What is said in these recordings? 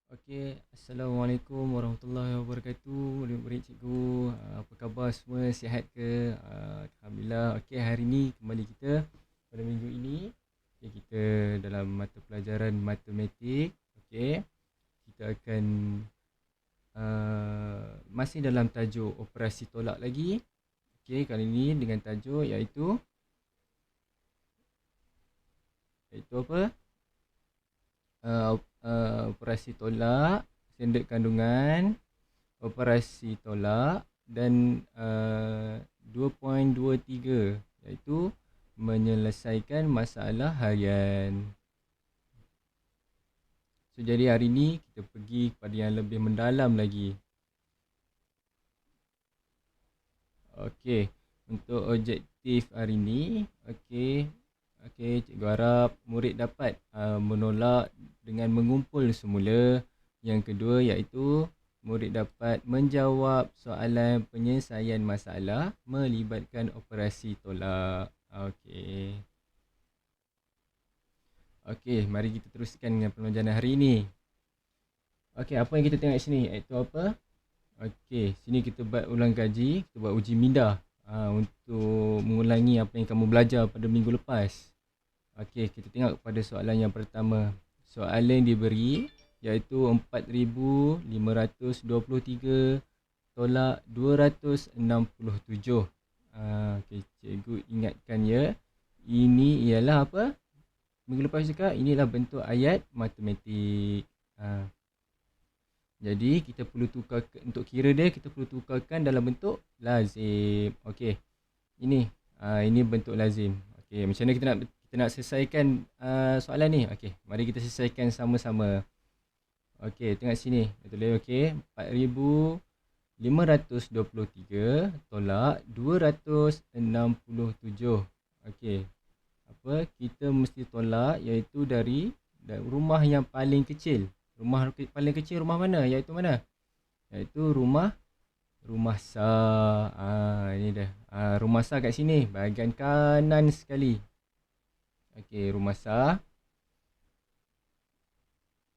Okey, Assalamualaikum warahmatullahi wabarakatuh. Murid-murid cikgu, apa khabar semua? Sihat ke? Alhamdulillah. Okey, hari ni kembali kita pada minggu ini. Okey, kita dalam mata pelajaran matematik. Okey, kita akan masih dalam tajuk operasi tolak lagi. Okey, kali ini dengan tajuk iaitu apa? Operasi tolak, standard kandungan, operasi tolak dan 2.23 iaitu menyelesaikan masalah harian. So, jadi hari ni kita pergi kepada yang lebih mendalam lagi. Okey, untuk objektif hari ni, okey, cikgu harap murid dapat menolak dengan mengumpul semula. Yang kedua iaitu murid dapat menjawab soalan penyelesaian masalah melibatkan operasi tolak. Okey. Okey, mari kita teruskan dengan pembelajaran hari ini. Okey, apa yang kita tengok sini iaitu apa? Okey, sini kita buat ulang kaji, kita buat uji minda untuk mengulangi apa yang kamu belajar pada minggu lepas. Okey, kita tengok pada soalan yang pertama. Soalan yang diberi iaitu 4523 tolak 267. Okey, cikgu ingatkan ya. Ini ialah apa? Minggu lepas cakap inilah bentuk ayat matematik. Jadi kita perlu tukar untuk kira dia, kita perlu tukarkan dalam bentuk lazim. Okey. Ini bentuk lazim. Okey, macam mana kita nak selesaikan soalan ni? Okey, mari kita selesaikan sama-sama. Okey, tengok sini. Tulis okey, 4523 tolak 267. Okey. Kita mesti tolak iaitu dari rumah yang paling kecil. Rumah paling kecil rumah mana? Iaitu mana? Iaitu rumah Sa. Ini dah. Rumah Sa kat sini, bahagian kanan sekali. Okey, rumah Sa.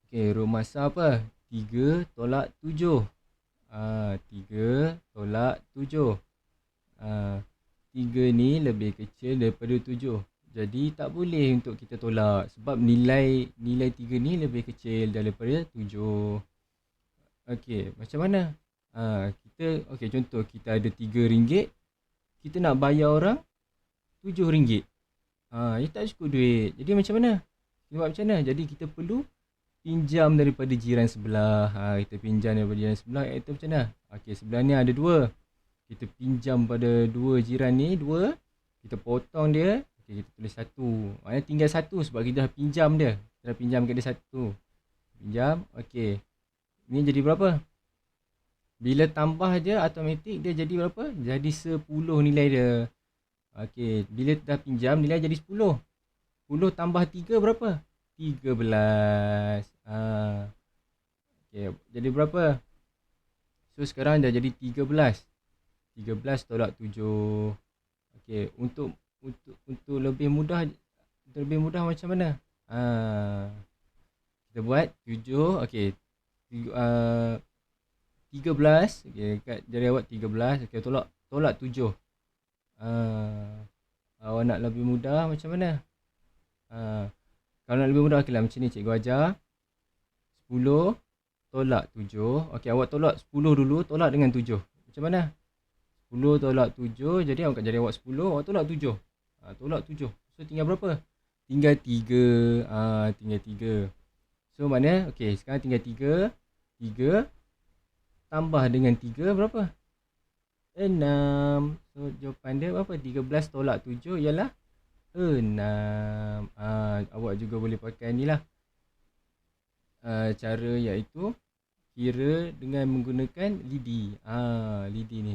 Okey, rumah Sa apa? 3 tolak 7. 3 tolak 7. 3 ni lebih kecil daripada 7. Jadi tak boleh untuk kita tolak sebab nilai 3 ni lebih kecil daripada 7. Okey, macam mana? Contoh kita ada RM3, kita nak bayar orang RM7. Dia tak cukup duit. Jadi macam mana? Kita buat macam mana? Jadi kita perlu pinjam daripada jiran sebelah. Kita pinjam daripada jiran sebelah iaitu macam mana? Okey, sebelah ni ada 2. Kita pinjam pada 2 jiran ni, 2. Kita potong dia. Okey, kita tulis 1. Maknanya tinggal 1 sebab kita dah pinjam dia. Kita dah pinjam kat dia 1. Pinjam. Okey. Ni jadi berapa? Bila tambah je automatik dia jadi berapa? Jadi 10 nilai dia. Okey, bila dah pinjam nilai jadi 10. 10 tambah 3 berapa? 13. Okey, jadi berapa? So sekarang dah jadi 13. 13 tolak 7. Okey, untuk lebih mudah macam mana? Kita buat 7. Okey. 13. Okey, kat jari awak 13. Okey, tolak 7. Awak nak lebih mudah macam mana? Kalau nak lebih mudah, okeylah macam ni cikgu ajar. 10 tolak 7. Okey, awak tolak 10 dulu, tolak dengan 7. Macam mana? 10 tolak 7, jadi awak kat jari awak 10, awak tolak 7. Tolak 7. So tinggal berapa? Tinggal 3. Tinggal 3. So mana? Okey, sekarang tinggal 3. 3 tambah dengan 3 berapa? 6. So jawapan dia berapa? 13 tolak 7 ialah 6. Awak juga boleh pakai ni lah. Cara iaitu kira dengan menggunakan lidi. Lidi ni.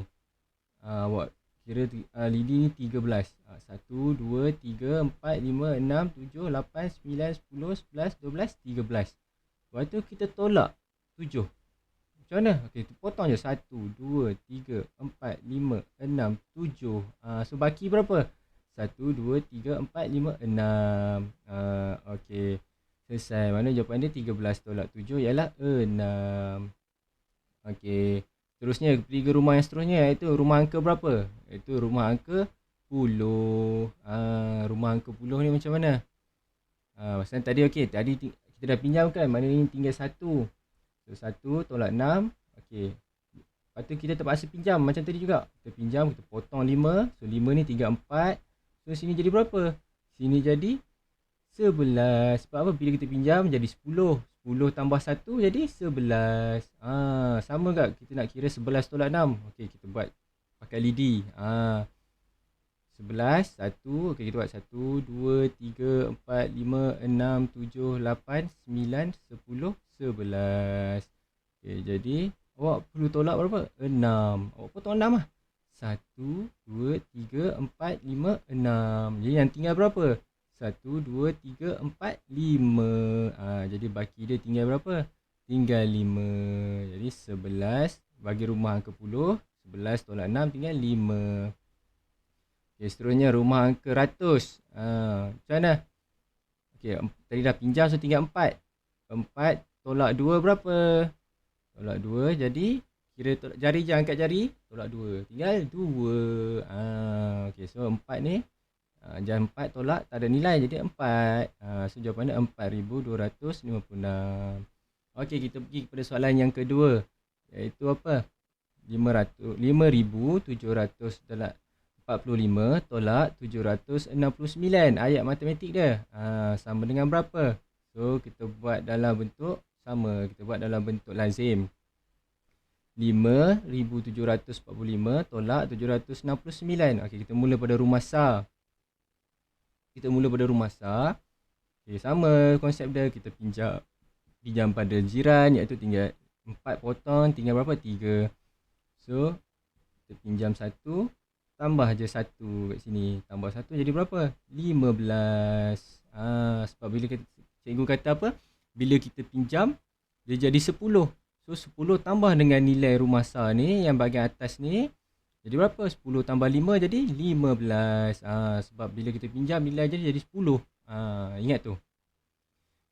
Awak kira lidi ni 13. 1, 2, 3, 4, 5, 6, 7, 8, 9, 10, 11, 12, 13. Lepas tu kita tolak 7. Macam mana? Okey, potong je. 1, 2, 3, 4, 5, 6, 7. So baki berapa? 1, 2, 3, 4, 5, 6. Okey. Selesai. Mana jawapan dia 13 tolak 7 ialah 6. Okey. Seterusnya pergi ke rumah yang seterusnya, iaitu rumah angka berapa? Iaitu rumah angka 10. Rumah angka 10 ni macam mana? Pasal tadi okey, tadi kita dah pinjam kan, mana ni tinggal 1. So 1 tolak 6. Okey. Lepas tu kita terpaksa pinjam macam tadi juga. Kita pinjam, kita potong 5. So 5 ni tinggal 4. So sini jadi berapa? Sini jadi 11. Sebab apa? Bila kita pinjam jadi 10. 10 tambah 1 jadi 11. Sama tak? Kita nak kira 11 tolak 6. Okey, kita buat pakai lidi. 11, 1. Okey, kita buat 1, 2, 3, 4, 5, 6, 7, 8, 9, 10, 11. Okey, jadi awak perlu tolak berapa? 6. Awak potong 6 lah. 1, 2, 3, 4, 5, 6. Jadi yang tinggal berapa? 1, 2, 3, 4, 5. Jadi baki dia tinggal berapa? Tinggal 5. Jadi 11 bagi rumah angka 10. 11 tolak 6 tinggal 5. Okay, seterusnya rumah angka ratus. Macam mana? Okay, tadi dah pinjam so tinggal 4. 4 tolak 2 berapa? Tolak 2 jadi kira jari je, angkat jari. Tolak 2 tinggal 2. Okay, so 4 ni jangan 4 tolak tak ada nilai jadi 4. So jawapan dia 4256. Okey, kita pergi kepada soalan yang kedua, iaitu apa? 5745 tolak 769. Ayat matematik dia sama dengan berapa? So kita buat dalam bentuk sama, kita buat dalam bentuk lazim. 5745 tolak 769. Okey, kita mula pada rumah sar. Okey, sama konsep dia, kita pinjam pada jiran, iaitu tinggal 4 potong tinggal berapa? 3. So kita pinjam 1, tambah je 1 kat sini. Tambah 1 jadi berapa? 15. Sebab bila cikgu kata apa? Bila kita pinjam dia jadi 10. So 10 tambah dengan nilai rumah sar ni yang bahagian atas ni jadi berapa? 10 tambah 5 jadi 15. Sebab bila kita pinjam nilai jadi 10. Ingat tu.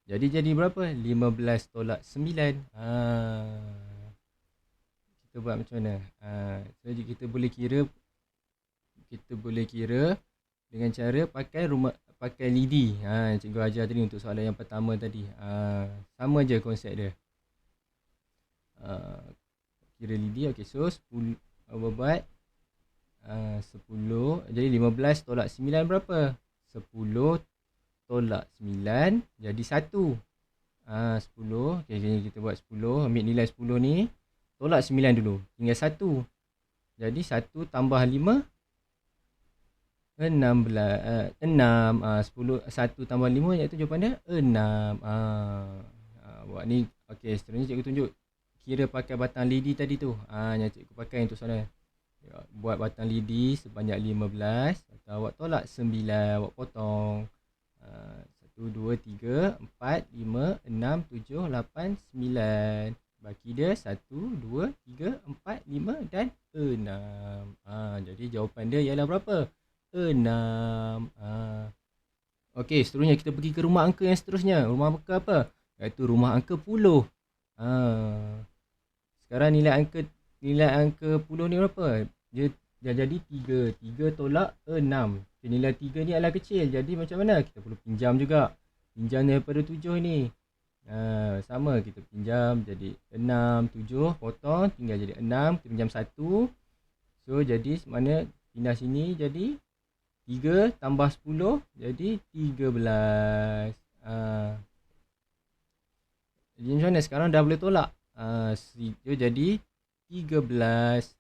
Jadi berapa? 15 tolak 9. Kita buat macam mana? So kita boleh kira dengan cara pakai lidi. Cikgu ajar tadi untuk soalan yang pertama tadi. Sama je konsep dia. Kira lidi. Okey, so 10 buat 10. Jadi 15 tolak 9 berapa? 10 tolak 9 jadi 1. 10. Okey, kita buat 10. Ambil nilai 10 ni, tolak 9 dulu. Tinggal 1. Jadi 1 tambah 5 16. 10. 1 tambah 5 iaitu jawapan dia 6. Buat ni. Okey, seterusnya cikgu tunjuk kira pakai batang lidi tadi tu. Yang cikgu pakai untuk soalan. Buat batang lidi sebanyak 15. Awak tolak 9. Awak potong 1, 2, 3, 4, 5, 6, 7, 8, 9. Baki dia 1, 2, 3, 4, 5 dan 6. Jadi jawapan dia ialah berapa? 6. Okey, seterusnya kita pergi ke rumah angka yang seterusnya. Rumah angka apa? Iaitu rumah angka 10. Sekarang nilai angka 10 ni berapa? Dia jadi 3. 3 tolak 6. Nilai 3 ni adalah kecil. Jadi macam mana? Kita perlu pinjam juga. Pinjam daripada 7 ni. Sama, kita pinjam jadi 6, 7, potong tinggal jadi 6. Kita pinjam 1. So jadi mana pindah sini jadi 3 tambah 10 jadi 13. Jadi macam mana? Sekarang dah boleh tolak. Jadi 13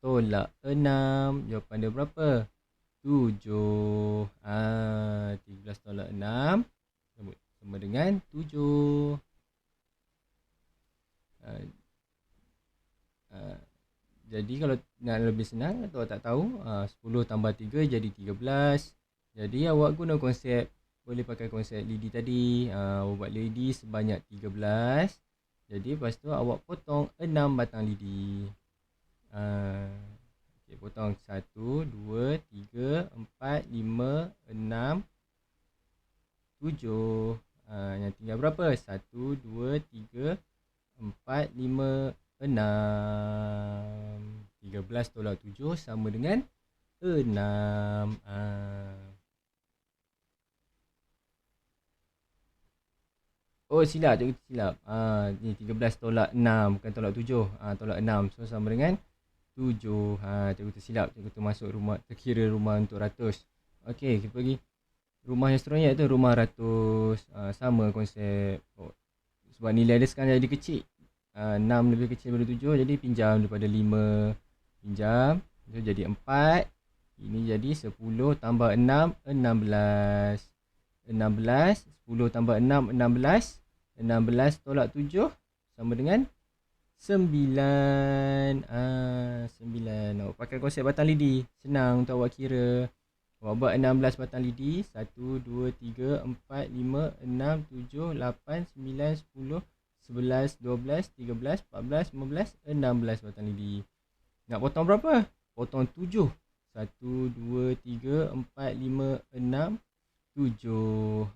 tolak 6. Jawapan dia berapa? 7. 13 tolak 6 sama dengan 7. Jadi kalau nak lebih senang atau tak tahu, 10 tambah 3 jadi 13. Jadi awak guna konsep, boleh pakai konsep lidi tadi. Awak buat lidi sebanyak 13. Jadi lepas tu awak potong 6 batang lidi. Okay, potong 1, 2, 3, 4, 5, 6, 7. Yang tinggal berapa? 1, 2, 3, 4, 5, 6. 13 tolak 7 sama dengan 6. Oh silap, cikgu silap. Ni 13 tolak 6, bukan tolak 7. Tolak 6. So sama dengan 7. Cikgu tersilap. Cikgu termasuk rumah, terkira rumah untuk ratus. Okey, kita pergi rumah yang seterusnya, iaitu rumah ratus. Sama konsep. Sebab nilai dia sekarang jadi kecil. 6 lebih kecil daripada 7, jadi pinjam daripada 5. Pinjam. So jadi 4. Ini jadi 10 tambah 6, 16. 16, 10 tambah 6, 16. 16 tolak 7 sama dengan 9. 9. Awak pakai konsep batang lidi. Senang untuk awak kira. Awak buat 16 batang lidi. 1, 2, 3, 4, 5, 6, 7, 8, 9, 10, 11, 12, 13, 14, 15, 16 batang lidi. Nak potong berapa? Potong 7. 1, 2, 3, 4, 5, 6, 7.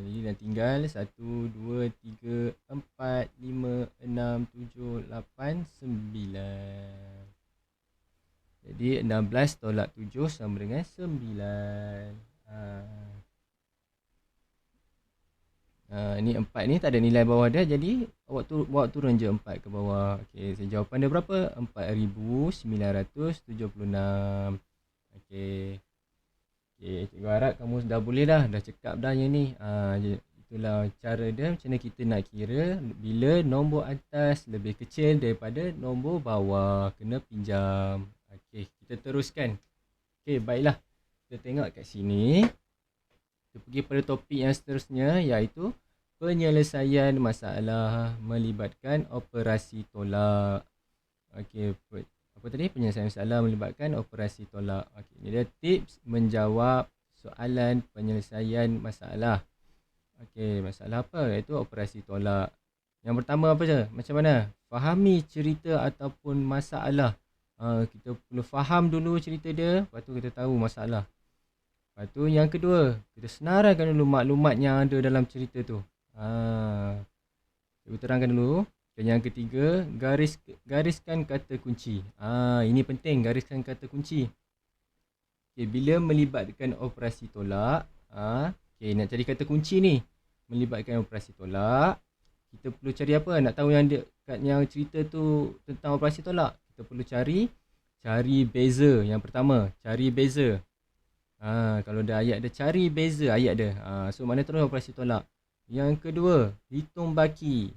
Jadi dah tinggal 1, 2, 3, 4, 5, 6, 7, 8, 9. Jadi 16 tolak 7 sama dengan 9. Ni 4 ni tak ada nilai bawah dia, jadi awak turun je 4 ke bawah. Okey, so jawapan dia berapa? 4976. Okey. Okay, cikgu harap kamu dah boleh dah cakap dah yang ni. Itulah cara dia macam mana kita nak kira bila nombor atas lebih kecil daripada nombor bawah, kena pinjam. Okey, kita teruskan. Okey, baiklah. Kita tengok kat sini. Kita pergi pada topik yang seterusnya, iaitu penyelesaian masalah melibatkan operasi tolak. Okey, apa tadi? Penyelesaian masalah melibatkan operasi tolak. Okey, ini dia tips menjawab soalan penyelesaian masalah. Okey, masalah apa? Iaitu operasi tolak. Yang pertama apa je? Macam mana? Fahami cerita ataupun masalah. Kita perlu faham dulu cerita dia, lepas tu kita tahu masalah. Lepas tu yang kedua, kita senaraikan dulu maklumat yang ada dalam cerita tu. Kita terangkan dulu. Dan yang ketiga, gariskan kata kunci. Ini penting, gariskan kata kunci. Okay, bila melibatkan operasi tolak, okay, nak cari kata kunci ni. Melibatkan operasi tolak, kita perlu cari apa? Nak tahu yang cerita tu tentang operasi tolak. Kita perlu cari beza. Yang pertama, cari beza. Kalau ada ayat dia, cari beza ayat dia. So mana terus operasi tolak. Yang kedua, hitung baki.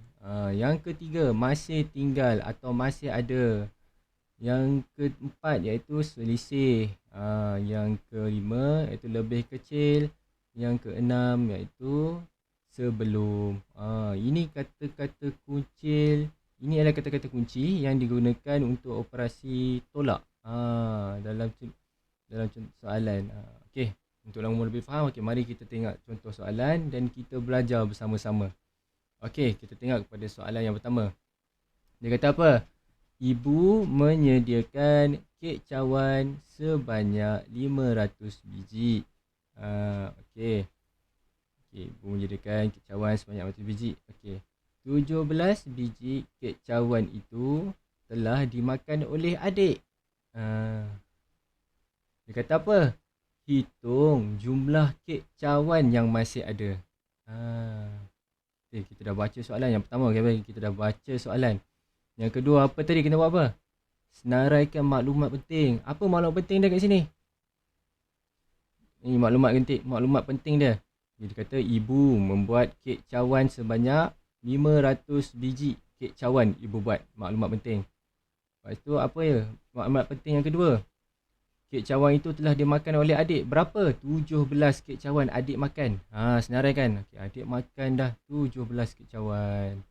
Yang ketiga, masih tinggal atau masih ada. Yang keempat iaitu selisih. Yang kelima iaitu lebih kecil. Yang keenam iaitu sebelum. Ini kata-kata kunci. Ini adalah kata-kata kunci yang digunakan untuk operasi tolak dalam soalan. Okey, untuk kamu lebih faham, okey, mari kita tengok contoh soalan dan kita belajar bersama-sama. Okey, kita tengok kepada soalan yang pertama. Dia kata apa? Ibu menyediakan kek cawan sebanyak 500 biji. Okey. Ibu menyediakan kek cawan sebanyak 500 biji. Okey. 17 biji kek cawan itu telah dimakan oleh adik. Dia kata apa? Hitung jumlah kek cawan yang masih ada. Okay, kita dah baca soalan yang pertama. Okay, kita dah baca soalan. Yang kedua, apa tadi kena buat apa? Senaraikan maklumat penting. Apa maklumat penting dia kat sini? Ini maklumat penting dia. Dia kata ibu membuat kek cawan sebanyak 500 biji kek cawan ibu buat. Maklumat penting. Lepas tu apa ya? Maklumat penting yang kedua. Kek cawan itu telah dimakan oleh adik. Berapa? 17 kek cawan adik makan. Senaraikan. Okay, adik makan dah 17 kek cawan.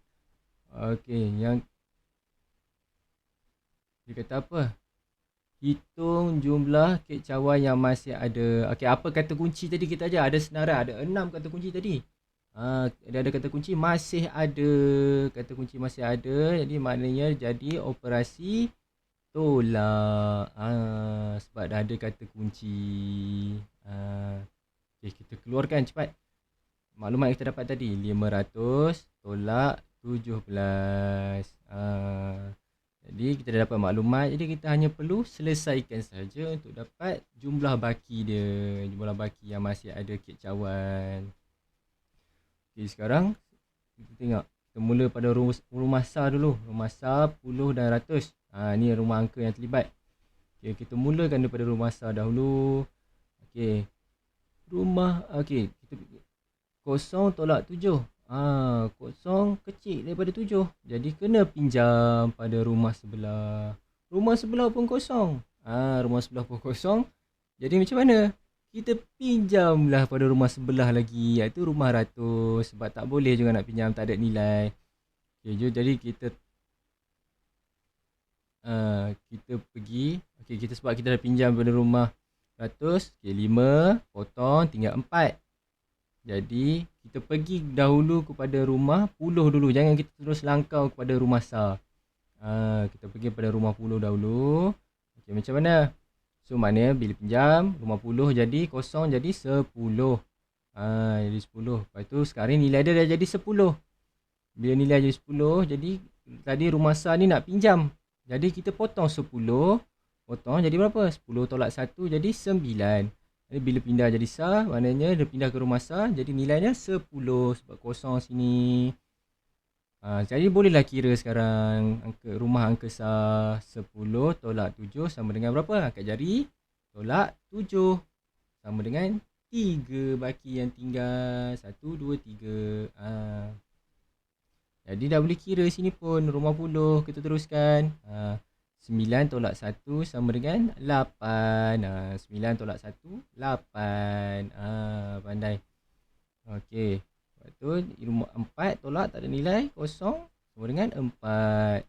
Okey, yang dia kata apa? Hitung jumlah kek cawan yang masih ada. Okey, apa kata kunci tadi kita ajar? Ada senarai, ada 6 kata kunci tadi. Ada kata kunci masih ada. Kata kunci masih ada. Jadi maknanya jadi operasi tolak. Sebab dah ada kata kunci. Okay, kita keluarkan cepat. maklumat yang kita dapat tadi 500 tolak 17. Jadi kita dah dapat maklumat. Jadi kita hanya perlu selesaikan saja untuk dapat jumlah baki dia. Jumlah baki yang masih ada kicauan. Okey, sekarang kita tengok. Kita mula pada rumah sah dulu. Rumah sah, puluh dan ratus. Ni rumah angka yang terlibat. Okey, kita mulakan daripada rumah sah dahulu. Okey. Kita kosong tolak 7. Kosong kecil daripada 7. Jadi kena pinjam pada rumah sebelah. Rumah sebelah pun kosong. Rumah sebelah pun kosong. Jadi macam mana? Kita pinjamlah pada rumah sebelah lagi, iaitu rumah ratus. Sebab tak boleh juga nak pinjam, tak ada nilai. Okay, jadi kita pergi. Okay, sebab kita dah pinjam pada rumah ratus. Okay, 5 potong tinggal 4. Jadi kita pergi dahulu kepada rumah puluh dulu. Jangan kita terus langkau kepada rumah sah. Kita pergi pada rumah puluh dahulu. Okay, macam mana? So maknanya bila pinjam rumah puluh jadi kosong jadi 10. Jadi 10. Lepas tu sekarang nilai dia dah jadi 10. Bila nilai jadi 10, jadi tadi rumah sah ni nak pinjam. Jadi kita potong 10. Potong jadi berapa? 10 tolak 1 jadi 9. Jadi bila pindah jadi sah, maknanya dia pindah ke rumah sah, jadi nilainya 10 sebab kosong sini. Jadi bolehlah kira sekarang rumah angka sah. 10 tolak 7 sama dengan berapa? Angkat jari. Tolak 7 sama dengan 3 baki yang tinggal. 1, 2, 3. Jadi dah boleh kira sini pun rumah puluh. Kita teruskan. 9 tolak 1 sama dengan 8. 9 tolak 1, 8. Pandai. Okey. Lepas tu rumah 4 tolak tak ada nilai, kosong sama dengan 4.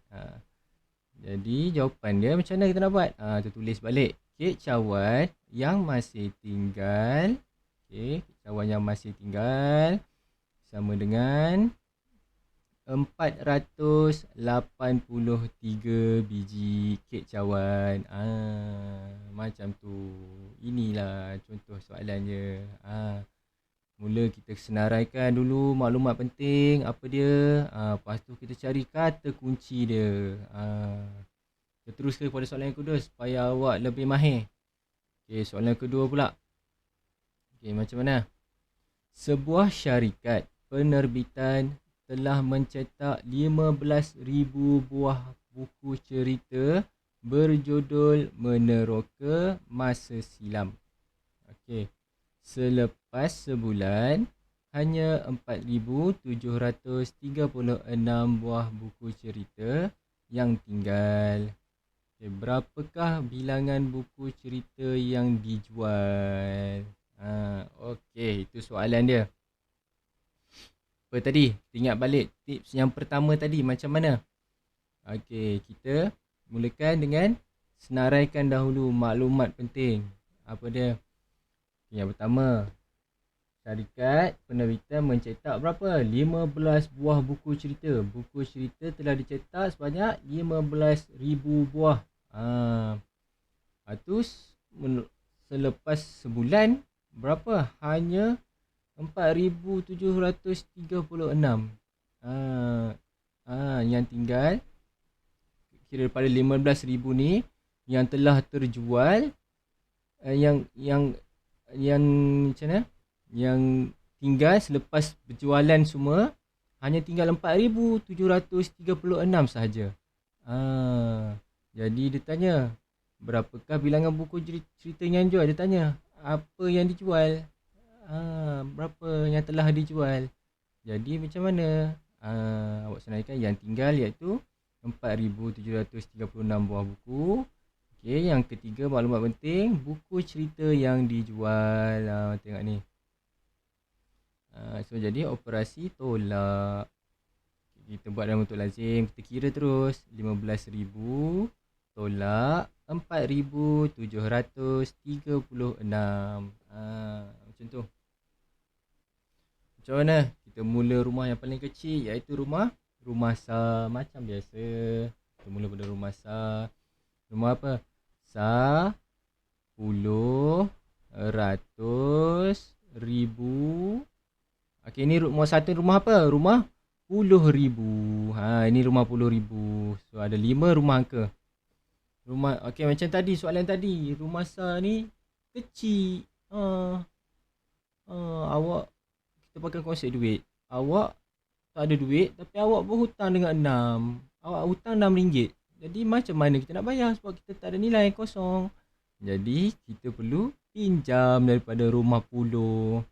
Jadi jawapan dia macam mana kita nak buat? Kita tulis balik. Kicauan yang masih tinggal. Kicauan yang masih tinggal sama dengan 483 biji kicauan. Macam tu. Inilah contoh soalannya. Mula kita senaraikan dulu maklumat penting apa dia. Lepas tu kita cari kata kunci dia. Kita teruskan kepada soalan yang kedua supaya awak lebih mahir. Okey, soalan kedua pula. Okey, macam mana? Sebuah syarikat penerbitan telah mencetak 15,000 buah buku cerita berjudul Meneroka Masa Silam. Okey. Selepas sebulan, hanya 4,736 buah buku cerita yang tinggal. Okay, berapakah bilangan buku cerita yang dijual? Okey, itu soalan dia. Apa tadi? Kita ingat balik tips yang pertama tadi macam mana? Okey, kita mulakan dengan senaraikan dahulu maklumat penting. Apa dia? Yang pertama, syarikat penerbitan mencetak berapa? 15 buah buku cerita. Buku cerita telah dicetak sebanyak 15,000 buah. Itu selepas sebulan berapa? Hanya 4,736. Yang tinggal kira daripada 15,000 ni yang telah terjual, yang macam mana? Yang tinggal selepas berjualan semua hanya tinggal 4,736 sahaja. Jadi dia tanya, berapakah bilangan buku cerita yang jual? Dia tanya, apa yang dijual? Berapa yang telah dijual? Jadi macam mana? Awak senaraikan yang tinggal iaitu 4,736 buah buku. Okey, yang ketiga maklumat penting, buku cerita yang dijual. Tengok ni. So jadi operasi tolak. Kita buat dalam bentuk lazim. Kita kira terus 15,000 tolak 4,736. Macam tu. Macam mana? Kita mula rumah yang paling kecil iaitu rumah sah macam biasa. Kita mula pada rumah sah. Rumah apa? Sah, puluh, ratus, ribu. Okey, ni rumah satu, rumah apa? Rumah RM10,000. Ini rumah RM10,000. So ada 5 rumah angka. Rumah okey, macam tadi soalan tadi, rumah sah ni kecil. Awak kita pakai konsep duit. Awak tak ada duit tapi awak berhutang dengan 6. Awak hutang RM6. Jadi macam mana kita nak bayar sebab kita tak ada nilai, kosong. Jadi kita perlu pinjam daripada rumah puluh.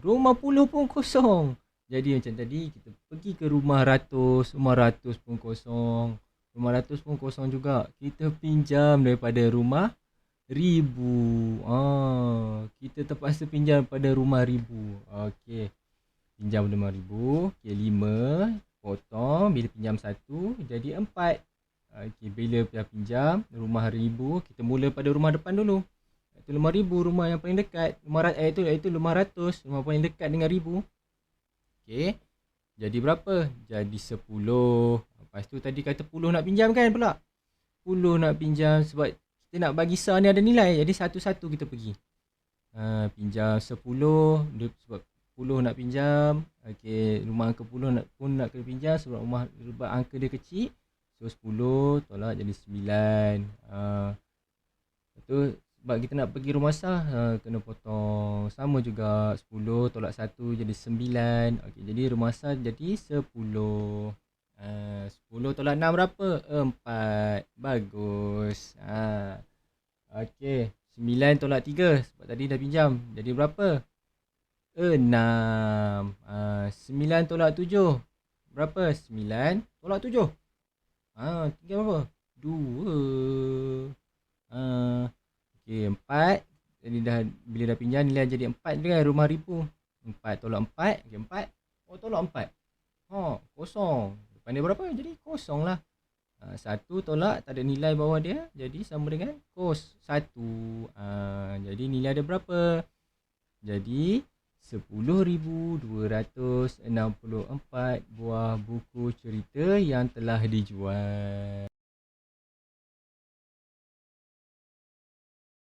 Rumah puluh pun kosong. Jadi macam tadi kita pergi ke rumah ratus pun kosong. Rumah ratus pun kosong juga. Kita pinjam daripada rumah ribu. Kita terpaksa pinjam pada rumah ribu. Okey. Pinjam rumah ribu. Okey, 5 potong bila pinjam 1 jadi 4. Okey, bila pinjam rumah ribu, kita mula pada rumah depan dulu. Itu rumah ribu, rumah yang paling dekat. Itu rumah ratus, rumah paling dekat dengan ribu. Okey. Jadi berapa? Jadi 10. Lepas tu tadi kata 10 nak pinjam kan pula? 10 nak pinjam sebab kita nak bagi sah ni ada nilai. Jadi satu-satu kita pergi. Pinjam 10 sebab 10 nak pinjam. Okey, rumah angka 10 nak kena pinjam sebab rumah angka dia kecil. So 10 tolak jadi 9. Lepas tu sebab kita nak pergi rumah sah, kena potong. Sama juga 10 tolak 1 jadi 9. Okey, jadi rumah sah jadi 10. 10 tolak 6 berapa? 4. Bagus. Okey, 9 tolak 3 sebab tadi dah pinjam. Jadi berapa? 6. 9 tolak 7 berapa? 9 tolak 7. Tinggal berapa? 2. Okey, 4. Jadi bila dah pinjam nilai jadi 4 je kan rumah ribu. 4 tolak 4. Okey, 4. Tolak 4. Kosong. Depan dia berapa? Jadi kosong lah. 1 tolak tak ada nilai bawah dia. Jadi sama dengan 1. Jadi nilai dia berapa? Jadi 10,264 buah buku cerita yang telah dijual.